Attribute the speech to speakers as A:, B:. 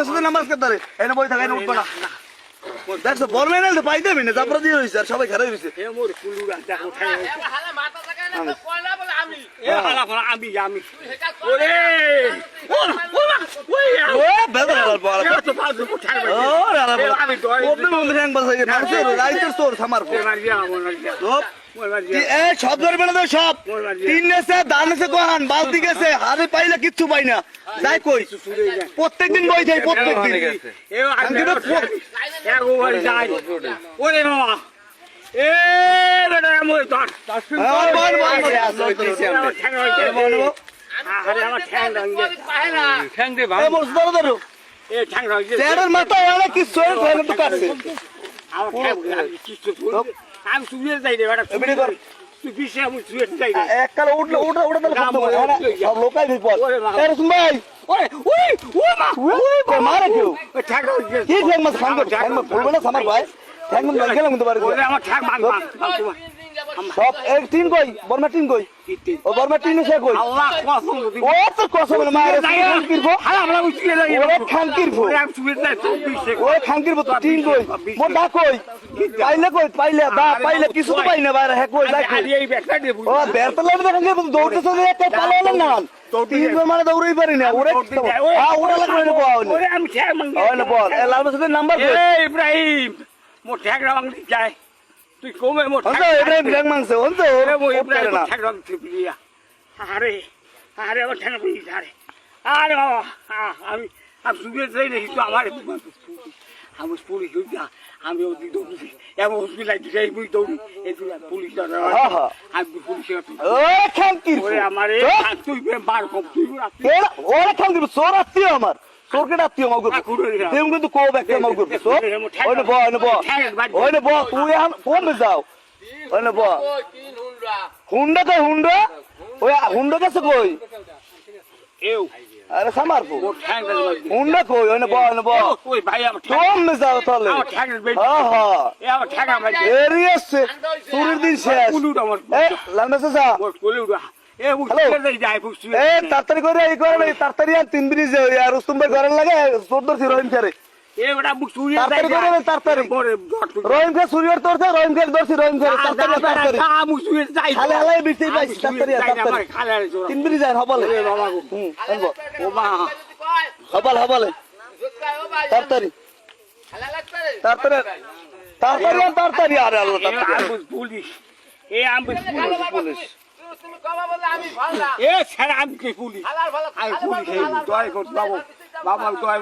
A: শুধু নামাজ কাতারে এনে বই থাকা এনে উঠবে না দেখছো বলবেন না পাই দেবেন না জাবরা দিয়ে রইছে আর সবাই খারাপ হইছে
B: এ মোর কুলুরা দেখো ঠাই
C: হালা মাথা জায়গা না কয়লা বলে আমি
B: এ হালা ফলা আমি ওরে
A: ও বেদা লাল বল
B: তো ফালতু কোঠায়
A: ও লাল বল
B: আমি তো
A: ওপরে মধ্যে হ্যাং বসাই মানুষের রাইতের তোর থামার পর এ সব ধরবে না সব তিন নেছে দান নেছে কোহান বালতি গেছে হাতে পাইলে কিচ্ছু পাই না যাই কই প্রত্যেকদিন বই যাই প্রত্যেকদিন
B: এ আমি এক ওভার যাই ওরে বাবা এ বেটা মোর দশ আরে আমার ঠ্যাং রঙে ঠ্যাং দে ভাই এ ঠ্যাং রঙে
A: তেরের মাথা অনেক কিছু হয়ে তো কাটছে
B: আমার ঠ্যাং কিছু আমি শুয়ে যাই রে বেটা
A: এমনি কর
B: তুই বিশে আমি শুয়ে যাই রে
A: এককাল উঠলে ওটা তাহলে কত সব লোকাই বিপদ এর সুমাই
B: ওরে ওই ও মা
A: ওই মারে কেউ
B: ঠ্যাং রঙে
A: কি ঠ্যাং মাছ খাঙ্গো ঠ্যাং মাছ বলবে না আমার ভাই ঠ্যাং মাছ গেলাম তো পারে
B: ওরে আমার ঠ্যাং মান
A: সব এক তিন কই বর্মা তিন কই ও বর্মা তিন সে কই
B: আল্লাহ কসম
A: ও তো কসম মারে খাঙ্কিরবো
B: হালা আমরা উঠিয়ে যাই
A: ওরে খাঙ্কিরবো
B: আমি শুয়ে যাই তুই বিশে
A: ওরে খাঙ্কিরবো তো তিন কই মোর দা কই পাইলে দা পাইলে কিছু তো পাই না বাইরে হে কই যাই
B: আরে এই ব্যাগটা দে
A: ও বেরতে লাগবে খাঙ্কিরবো দৌড়তেছ যে একটা পালো না তিন মানে দৌড়ই পারি না ওরে হ্যাঁ ওরা লাগবে না পাও
B: ওরে আমি ঠ্যাং মান
A: ওই না বল এ লাল মাসের নাম্বার কই
B: এ ইব্রাহিম মোর ঠ্যাং রঙ যায় তুই কমে মোর
A: অন্ত ইব্রাহিম ঠ্যাং মাংছে অন্ত
B: ওরে মোর
A: ওরে
B: ইব্রাহিম
A: না
B: ঠ্যাং রঙ ত্রিপুরিয়া আরে আরে আমার ঠ্যাং রঙ আরে আরে বাবা আমি শুয়ে যাই না কিন্তু আমার আমি পুলিশ আমি ওদি দৌড়ি এমন হসপিটাল দিকে এই বই দৌড়ি এই পুলিশ আমি পুলিশ
A: ও খাঙ্কির
B: ওরে আমার তুই বার কম তুই
A: ওরে খাঙ্কির চোর আত্মীয় আমার চোরকে আত্মীয় মাগো তুমি কিন্তু কো ব্যাকে মাগো চোর ওই না ওই না তুই এখন কোন যাও ওই না হুন্ডা কই হুন্ডা ওই হুন্ডা কাছে কই
B: এও
A: আরে সামার কো
B: ঠ্যাং
A: হুন্ডা কই ওই না
B: ওই ভাই আমার
A: কোন যাও তাহলে
B: আমার ঠ্যাং
A: হ্যাঁ হ্যাঁ
B: এ আমার ঠ্যাং আমার
A: এরিয়াছে চুরির দিন শেষ
B: কুলুটা আমার
A: এ লান্দাসা সা
B: মোর কুলুটা এ বুঝতে যাই বুঝছি
A: এ তাড়াতাড়ি করে এই করে তাড়াতাড়ি আর তিন ব্রিজ আর রুস্তম ভাই ঘরের লাগে 14 রহিম খারে
B: এ বেটা মুখ চুরি
A: তাড়াতাড়ি করে তাড়াতাড়ি
B: মোরে
A: রহিম খা সুরিয়র তোরছে রহিম খা দর্শি রহিম খা তাড়াতাড়ি
B: মুখ চুরি যাই
A: খালে হালাই বিতে পাইছি তাড়াতাড়ি
B: খালে
A: তিন ব্রিজ আর হবলে
B: এ বাবা গো
A: আনবো
B: ও মা
A: হবলে তাড়াতাড়ি তাড়াতাড়ি আরে আল্লাহ তাড়াতাড়ি
B: পুলিশ এ আমি
A: পুলিশ
C: তুমি কবা বলে আমি ভালো
B: এ ছাড়া আমি কি পুলিশ
C: হালার ভালো
B: আমি পুলিশ দয় করতে বাবা বাবা দয়